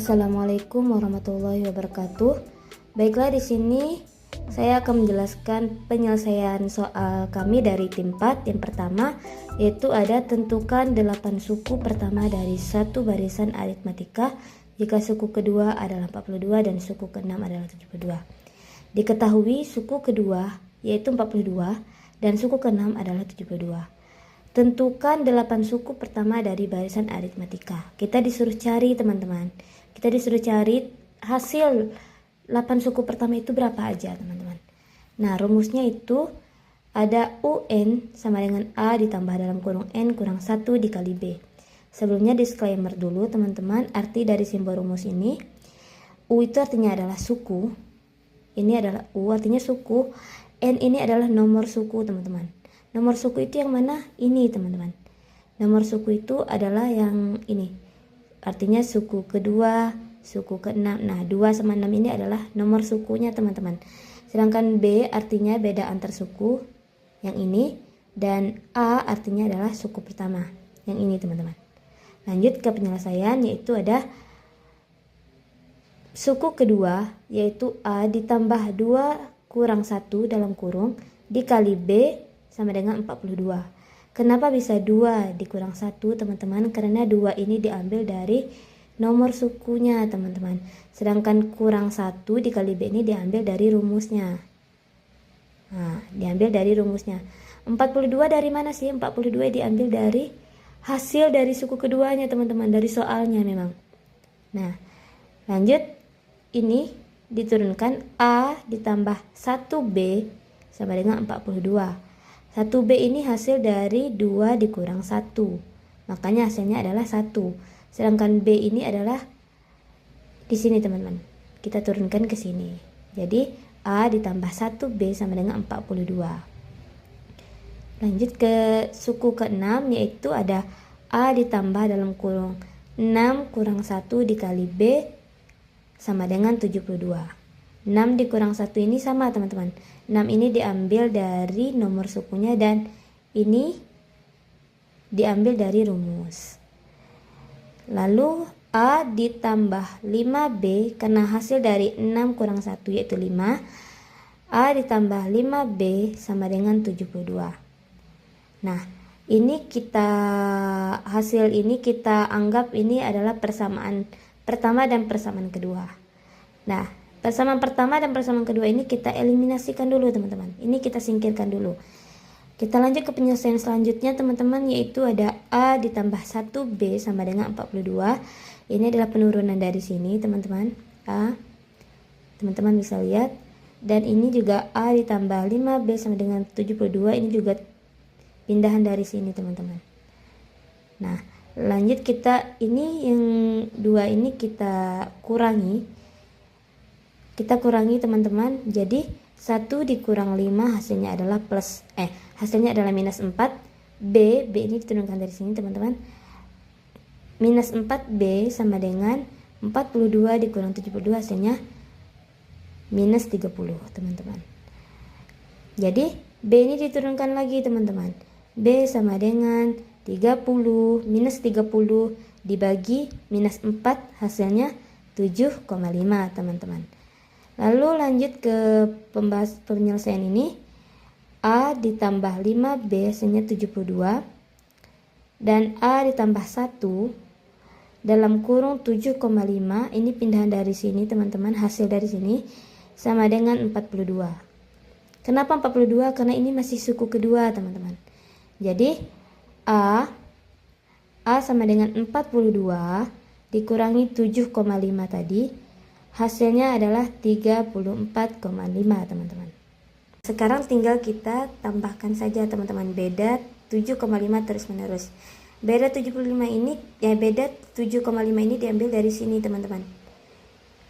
Assalamualaikum warahmatullahi wabarakatuh. Baiklah, di sini saya akan menjelaskan penyelesaian soal kami dari tim 4. Yang pertama yaitu ada tentukan 8 suku pertama dari satu barisan aritmatika jika suku kedua adalah 42 dan suku keenam adalah 72. Diketahui suku kedua yaitu 42 dan suku keenam adalah 72. Tentukan 8 suku pertama dari barisan aritmatika. Kita disuruh cari, teman-teman. Kita disuruh cari hasil 8 suku pertama itu berapa aja, teman-teman. Nah, rumusnya itu ada UN sama dengan A ditambah dalam kurung N kurang 1 dikali B. Sebelumnya disclaimer dulu, teman-teman. Arti dari simbol rumus ini, U itu artinya adalah suku. Ini adalah U artinya suku. N ini adalah nomor suku, teman-teman. Nomor suku itu yang mana? Ini, teman-teman. Nomor suku itu adalah yang ini. Artinya suku kedua, suku keenam. Nah, 2 sama 6 ini adalah nomor sukunya, teman-teman. Sedangkan B artinya beda antar suku, yang ini. Dan A artinya adalah suku pertama, yang ini, teman-teman. Lanjut ke penyelesaian, yaitu ada suku kedua, yaitu A ditambah 2 kurang 1 dalam kurung dikali B sama dengan 42. Kenapa bisa 2 dikurang 1, teman-teman? Karena 2 ini diambil dari nomor sukunya, teman-teman. Sedangkan kurang 1 dikali B ini diambil dari rumusnya. Nah, diambil dari rumusnya. 42 dari mana sih? 42 diambil dari hasil dari suku keduanya, teman-teman. Dari soalnya memang. Nah, lanjut. Ini diturunkan A ditambah 1B sama dengan 42. 1B ini hasil dari 2 dikurang 1. Makanya hasilnya adalah 1. Sedangkan B ini adalah di sini, teman-teman. Kita turunkan ke sini. Jadi A ditambah 1B sama dengan 42. Lanjut ke suku ke-6, yaitu ada A ditambah dalam kurung 6 kurang 1 dikali B sama dengan 72. 6 dikurang 1 ini sama, teman-teman. 6 ini diambil dari nomor sukunya dan ini diambil dari rumus. Lalu A ditambah 5B karena hasil dari 6 kurang 1 yaitu 5. A ditambah 5B sama dengan 72. Nah, ini hasil ini kita anggap ini adalah persamaan pertama dan persamaan kedua. Nah, persamaan pertama dan persamaan kedua ini kita eliminasikan dulu, teman-teman. Ini kita singkirkan dulu. Kita lanjut ke penyelesaian selanjutnya, teman-teman, yaitu ada A ditambah 1B sama dengan 42. Ini adalah penurunan dari sini, teman-teman. A. Teman-teman bisa lihat. Dan ini juga A ditambah 5B sama dengan 72. Ini juga pindahan dari sini, teman-teman. Nah, lanjut ini yang 2 ini kita kurangi. Kita kurangi, teman-teman. Jadi 1 dikurang 5 hasilnya adalah hasilnya adalah minus 4. B ini diturunkan dari sini, teman-teman. Minus 4B sama dengan 42 dikurang 72 hasilnya minus 30, teman-teman. Jadi B ini diturunkan lagi, teman-teman. B sama dengan 30 minus 30 dibagi minus 4 hasilnya 7,5, teman-teman. Lalu lanjut ke penyelesaian ini. A ditambah 5B hasilnya 72. Dan A ditambah 1 dalam kurung 7,5. Ini pindahan dari sini, teman-teman. Hasil dari sini sama dengan 42. Kenapa 42? Karena ini masih suku kedua, teman-teman. Jadi A sama dengan 42 dikurangi 7,5 tadi. Hasilnya adalah 34,5, teman-teman. Sekarang tinggal kita tambahkan saja, teman-teman. Beda 7,5 terus menerus. Beda 75 ini, beda 7,5 ini diambil dari sini, teman-teman.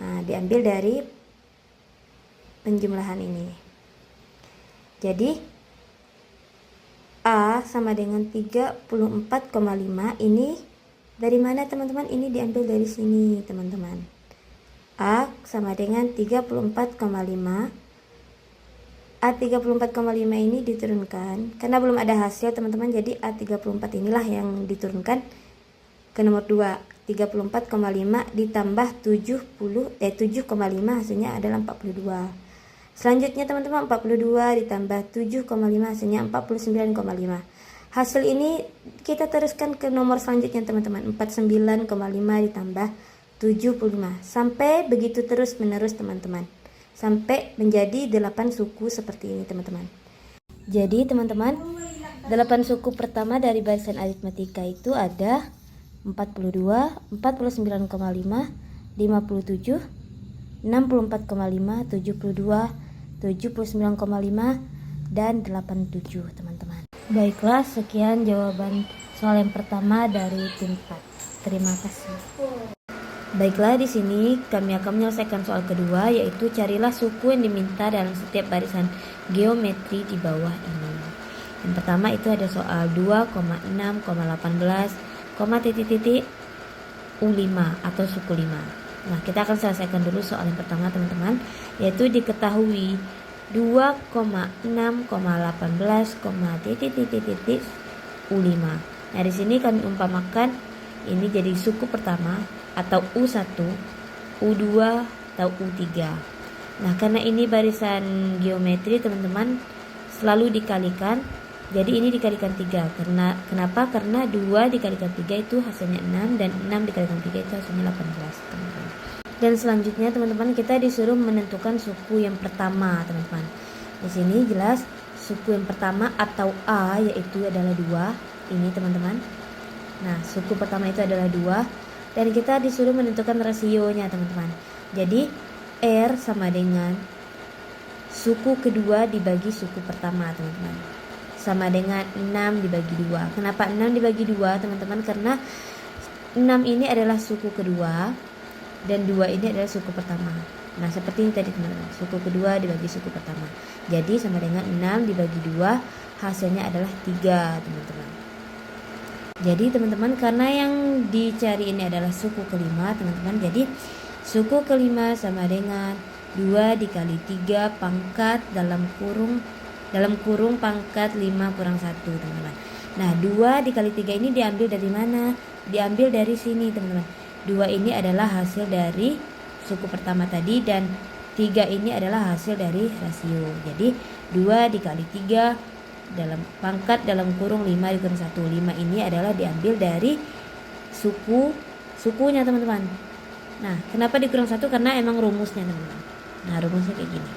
Nah, diambil dari penjumlahan ini. Jadi A sama dengan 34,5 ini dari mana, teman-teman? Ini diambil dari sini, teman-teman. A sama dengan 34,5. A 34,5 ini diturunkan karena belum ada hasil, teman-teman. Jadi A 34 inilah yang diturunkan ke nomor 2. 34,5 ditambah 7,5 hasilnya adalah 42. Selanjutnya teman-teman 42 ditambah 7,5 hasilnya 49,5. Hasil ini kita teruskan ke nomor selanjutnya teman-teman. 49,5 ditambah 75 sampai begitu terus menerus teman-teman. Sampai menjadi 8 suku seperti ini teman-teman. Jadi teman-teman 8 suku pertama dari barisan aritmatika itu ada 42, 49,5, 57, 64,5, 72, 79,5 dan 87 teman-teman. Baiklah, sekian jawaban soal yang pertama dari tim 4. Terima kasih. Baiklah, di sini kami akan menyelesaikan soal kedua, yaitu carilah suku yang diminta dalam setiap barisan geometri di bawah ini. Yang pertama itu ada soal 2,6,18, U5 atau suku 5. Nah, kita akan selesaikan dulu soal yang pertama teman-teman, yaitu diketahui 2,6,18, U5. Nah, di sini kami umpamakan ini jadi suku pertama atau U1, U2 atau U3. Nah, karena ini barisan geometri teman-teman selalu dikalikan. Jadi ini dikalikan 3. Kenapa? Karena 2 dikalikan 3 itu hasilnya 6 dan 6 dikalikan 3 itu hasilnya 18, teman-teman. Dan selanjutnya teman-teman kita disuruh menentukan suku yang pertama, teman-teman. Di sini jelas suku yang pertama atau A yaitu adalah 2. Ini, teman-teman. Nah, suku pertama itu adalah 2 dan kita disuruh menentukan rasionya, teman-teman. Jadi R sama dengan suku kedua dibagi suku pertama, teman-teman. Sama dengan 6 dibagi 2. Kenapa 6 dibagi 2 teman-teman? Karena 6 ini adalah suku kedua dan 2 ini adalah suku pertama. Nah, seperti ini tadi teman-teman, suku kedua dibagi suku pertama. Jadi sama dengan 6 dibagi 2 hasilnya adalah 3, teman-teman. Jadi teman-teman, karena yang dicari ini adalah suku kelima, teman-teman. Jadi suku kelima sama dengan 2 dikali 3 pangkat dalam kurung pangkat 5 kurang 1, teman-teman. Nah, 2 dikali 3 ini diambil dari mana? Diambil dari sini, teman-teman. 2 ini adalah hasil dari suku pertama tadi dan 3 ini adalah hasil dari rasio. Jadi 2 dikali 3 dalam pangkat dalam kurung 5 dikurang 1. 5 ini adalah diambil dari sukunya, teman-teman. Nah, kenapa dikurang 1? Karena emang rumusnya, teman-teman. Nah, rumusnya kayak gini.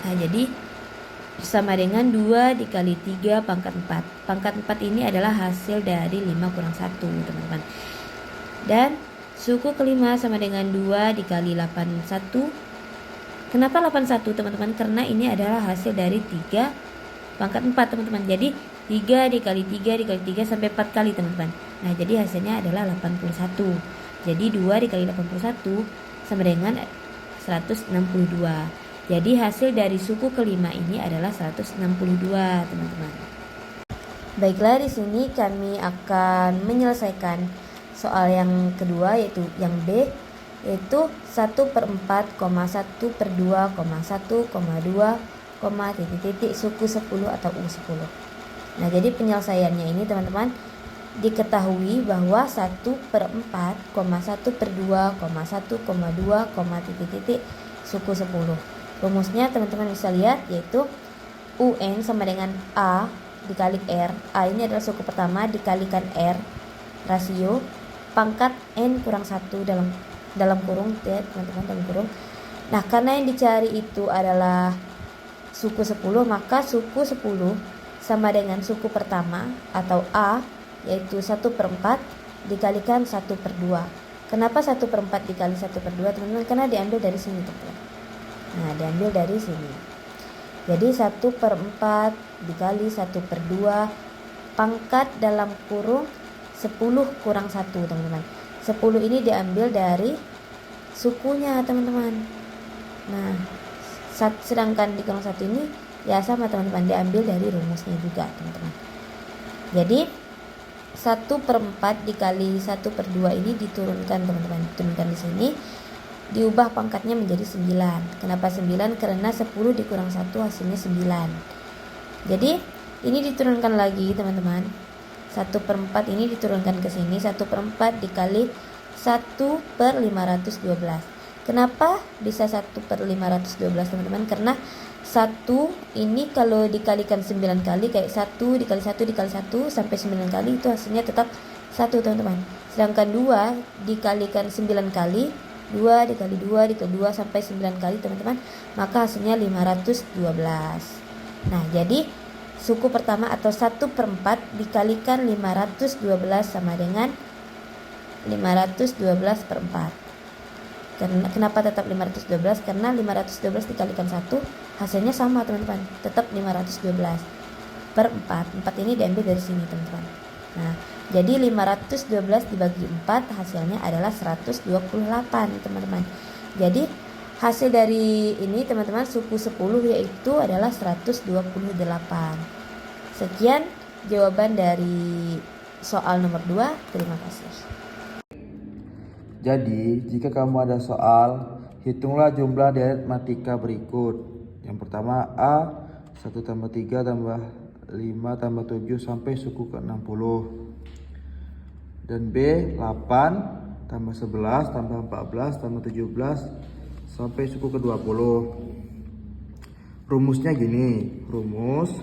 Nah, jadi sama dengan 2 dikali 3 pangkat 4. Pangkat 4 ini adalah hasil dari 5 kurang 1, teman-teman. Dan suku kelima sama dengan 2 dikali 81. Kenapa 81, teman-teman? Karena ini adalah hasil dari 3 pangkat 4, teman-teman. Jadi 3 dikali 3 dikali 3 sampai 4 kali, teman-teman. Nah, jadi hasilnya adalah 81. Jadi 2 dikali 81 sama dengan 162. Jadi hasil dari suku kelima ini adalah 162, teman-teman. Baiklah, di sini kami akan menyelesaikan soal yang kedua, yaitu yang B, yaitu 1/4,1/2,1,2, suku 10 atau U10. Nah, jadi penyelesaiannya ini, teman-teman, diketahui bahwa 1/4,1/2,1,2, suku 10. Rumusnya teman-teman bisa lihat, yaitu UN sama dengan A dikali R. A ini adalah suku pertama dikalikan R rasio pangkat N kurang 1 dalam kurung, ya teman-teman, dalam kurung. Nah, karena yang dicari itu adalah suku 10, maka suku 10 sama dengan suku pertama atau A, yaitu 1/4 dikalikan 1/2. Kenapa 1/4 dikali 1/2, teman-teman? Karena diambil dari sini, teman-teman. Nah, diambil dari sini. Jadi 1/4 dikali 1/2 pangkat dalam kurung 10 kurang 1, teman-teman. 10 ini diambil dari sukunya, teman-teman. Nah, sedangkan dikurang 1 ini ya sama, teman-teman, diambil dari rumusnya juga, teman-teman. Jadi 1/4 dikali 1/2 ini diturunkan, teman-teman. Diturunkan di sini, diubah pangkatnya menjadi 9. Kenapa 9? Karena 10 dikurang 1 hasilnya 9. Jadi ini diturunkan lagi, teman-teman. 1/4 ini diturunkan ke sini. 1/4 dikali 1/512. Kenapa bisa 1/512 teman-teman? Karena 1 ini kalau dikalikan 9 kali, kayak 1 dikali 1 dikali 1 sampai 9 kali, itu hasilnya tetap 1 teman-teman. Sedangkan 2 dikalikan 9 kali, 2 dikali 2 dikali 2 sampai 9 kali teman-teman, maka hasilnya 512. Nah, jadi suku pertama atau 1/4 dikalikan 512 sama dengan 512/4. Kenapa tetap 512? Karena 512 dikalikan 1 hasilnya sama teman-teman, tetap 512/4. 4 ini diambil dari sini teman-teman. Nah, jadi 512 dibagi 4 hasilnya adalah 128 teman-teman. Jadi hasil dari ini teman-teman, suku 10 yaitu adalah 128. Sekian jawaban dari soal nomor 2. Terima kasih. Jadi, jika kamu ada soal, hitunglah jumlah di aritmatika berikut. Yang pertama A, 1 tambah 3 tambah 5 tambah 7 sampai suku ke-60. Dan B, 8 tambah 11 tambah 14 tambah 17 sampai suku ke-20. Rumusnya gini, rumus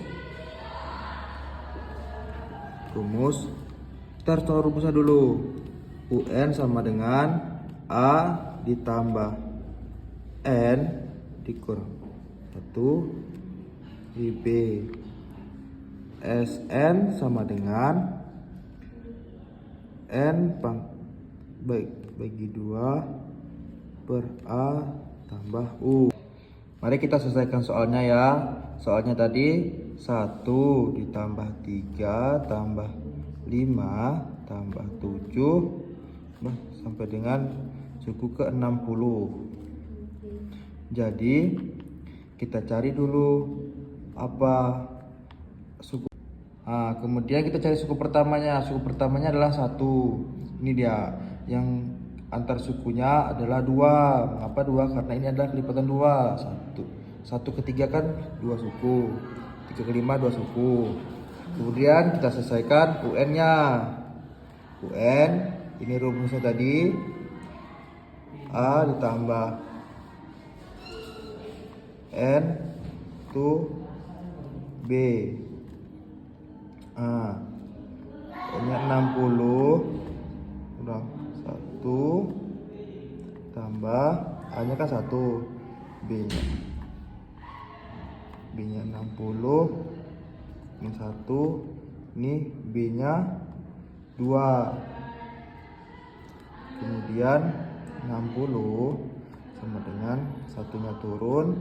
kita harus tahu rumusnya dulu. UN sama dengan A ditambah N dikurang 1 di B. SN sama dengan N bagi 2 per A tambah U. Mari kita selesaikan soalnya ya. Soalnya tadi 1 ditambah 3 tambah 5 tambah 7 sampai dengan suku ke-60. Jadi kita cari dulu apa suku. Nah, kemudian kita cari suku pertamanya. Suku pertamanya adalah 1. Ini dia. Yang antar sukunya adalah 2. Mengapa 2? Karena ini adalah kelipatan 2. 1 ke 3 kan 2 suku. 3 ke 5 2 suku. Kemudian kita selesaikan UN-nya. UN ini rumusnya tadi A ditambah N to B. N-nya 60 kurang 1 tambah A-nya kan 1, B-nya 60 ini 1, ini B-nya 2. Kemudian 60 sama dengan satunya turun,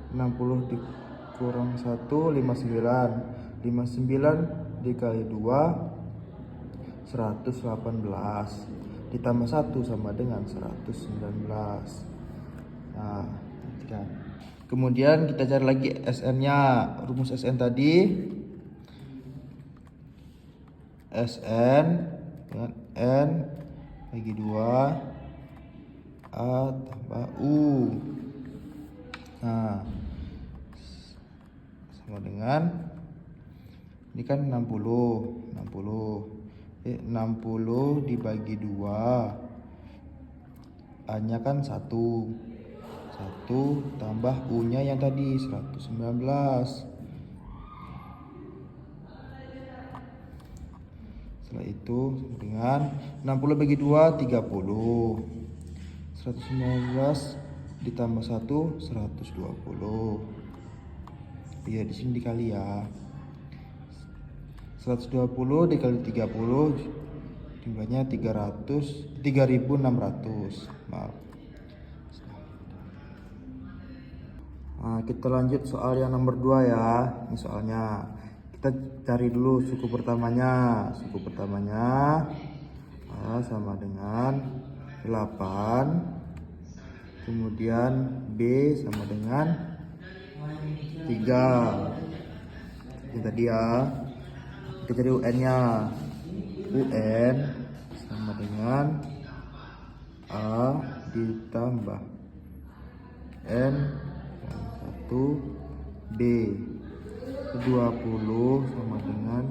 60 dikurang 1 59. 59 dikali 2 118 ditambah 1 sama dengan 119. Nah, kan. Kemudian kita cari lagi SN-nya. Rumus SN tadi SN dengan N bagi 2 A tambah U. Nah, sama dengan ini kan 60 dibagi 2 A nya kan 1 tambah U nya yang tadi 119. Setelah itu dengan 60 bagi 2 30. 119 ditambah 1 120. Iya, di sini dikali ya. 120 dikali 30 jumlahnya 3600. Maaf. Nah, kita lanjut soal yang nomor 2 ya. Ini soalnya kita cari dulu suku pertamanya. Suku pertamanya A sama dengan 8. Kemudian B sama dengan 3. Ini tadi ya. Kita cari UN-nya. UN sama dengan A ditambah N 1 B. 20 sama dengan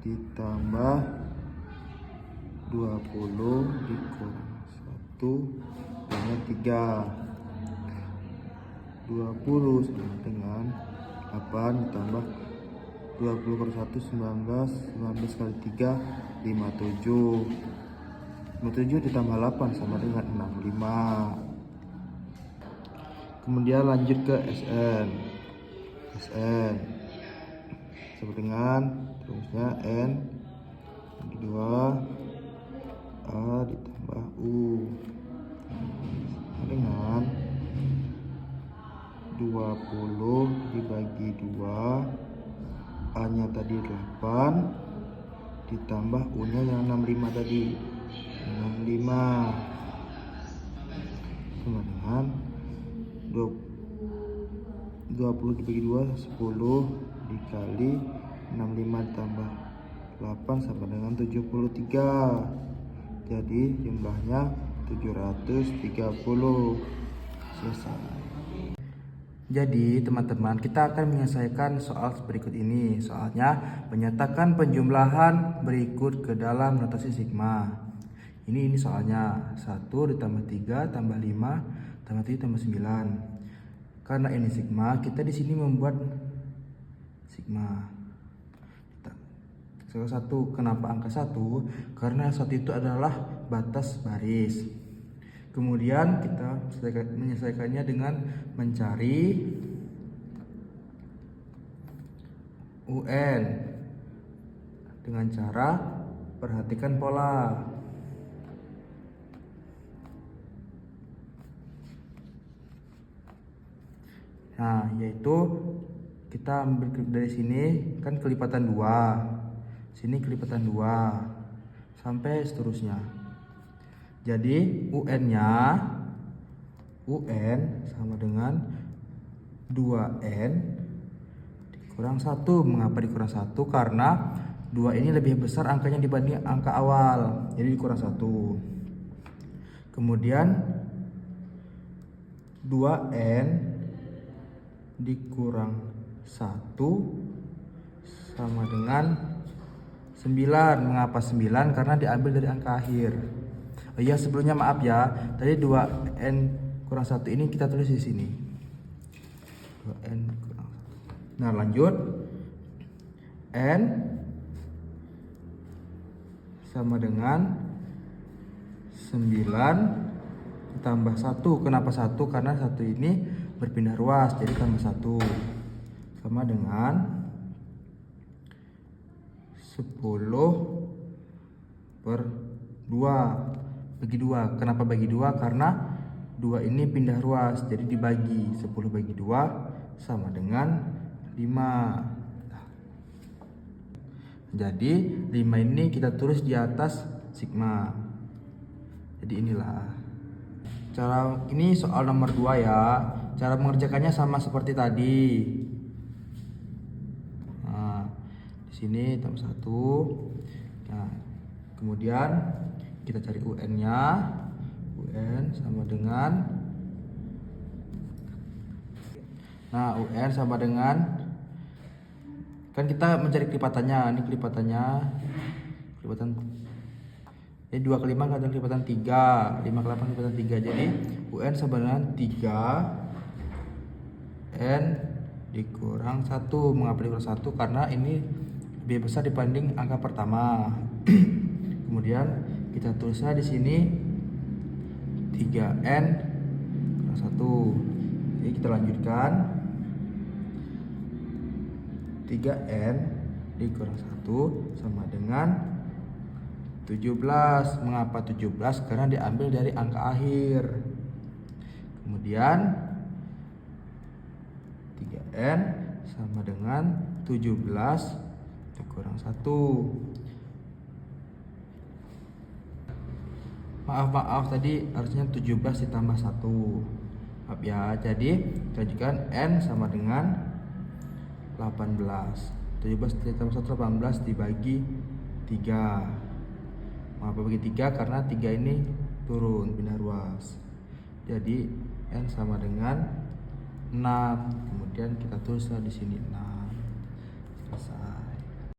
ditambah 20 dikurang 1 dengan 3. 20 sama dengan 8 ditambah 20 per 1 19. 19 kali 3 57. 57 ditambah 8 sama dengan 65. Kemudian lanjut ke SN sama dengan terusnya N bagi 2 A ditambah U sama dengan 20 dibagi 2, A nya tadi 8 ditambah U nya yang 65 tadi 65 sama dengan 20 dibagi 2 10 dikali 65 ditambah 8 sama dengan 73. Jadi jumlahnya 730. Selesai. Jadi teman-teman, kita akan menyelesaikan soal berikut ini. Soalnya menyatakan penjumlahan berikut ke dalam notasi sigma. Ini soalnya 1 ditambah 3 tambah 5 tambah 7 tambah 9. Karena ini sigma, kita di sini membuat sigma. Satu, kenapa angka 1? Karena 1 itu adalah batas baris. Kemudian kita menyelesaikannya dengan mencari UN dengan cara perhatikan pola. Nah, yaitu kita ambil dari sini kan kelipatan 2. Sini kelipatan 2 sampai seterusnya. Jadi UN-nya sama dengan 2N dikurang 1. Mengapa dikurang 1? Karena 2 ini lebih besar angkanya dibanding angka awal. Jadi dikurang 1. Kemudian 2N dikurang 1 sama dengan 9. Mengapa 9? Karena diambil dari angka akhir. Oh iya, sebelumnya maaf ya. Tadi 2N kurang 1 ini kita tulis di sini. 2N kurang 1. Nah, lanjut. N sama dengan 9 tambah 1. Kenapa 1? Karena 1 ini berpindah ruas, jadi tambah 1 sama dengan 10 per 2 bagi 2. Kenapa bagi 2? Karena 2 ini pindah ruas, jadi dibagi. 10 bagi 2 sama dengan 5. Jadi 5 ini kita tulis di atas sigma. Jadi inilah cara. Ini soal nomor 2 ya. Cara mengerjakannya sama seperti tadi. Nah, di sini tambah 1. Nah, kemudian kita cari UN-nya. UN sama dengan, nah UN sama dengan, kan kita mencari kelipatannya. Ini kelipatannya, kelipatan jadi 2 kali 5 ada kelipatan 3, 5 kali 8 kelipatan 3. Jadi UN sama dengan 3N dikurang 1. Mengapa dikurang 1? Karena ini lebih besar dibanding angka pertama. Kemudian kita tulisnya di sini 3N kurang 1. Jadi kita lanjutkan. 3N dikurang 1 sama dengan 17. Mengapa 17? Karena diambil dari angka akhir. Kemudian 3N sama dengan 17 dikurang 1. Maaf tadi harusnya 17 ditambah 1. Maaf ya. Jadi tunjukkan N sama dengan 18. 17 ditambah 1 18 dibagi 3. Mengapa bagi 3? Karena 3 ini turun, pindah ruas. Jadi N sama dengan 6. Kemudian kita tulislah di sini 6. Selesai.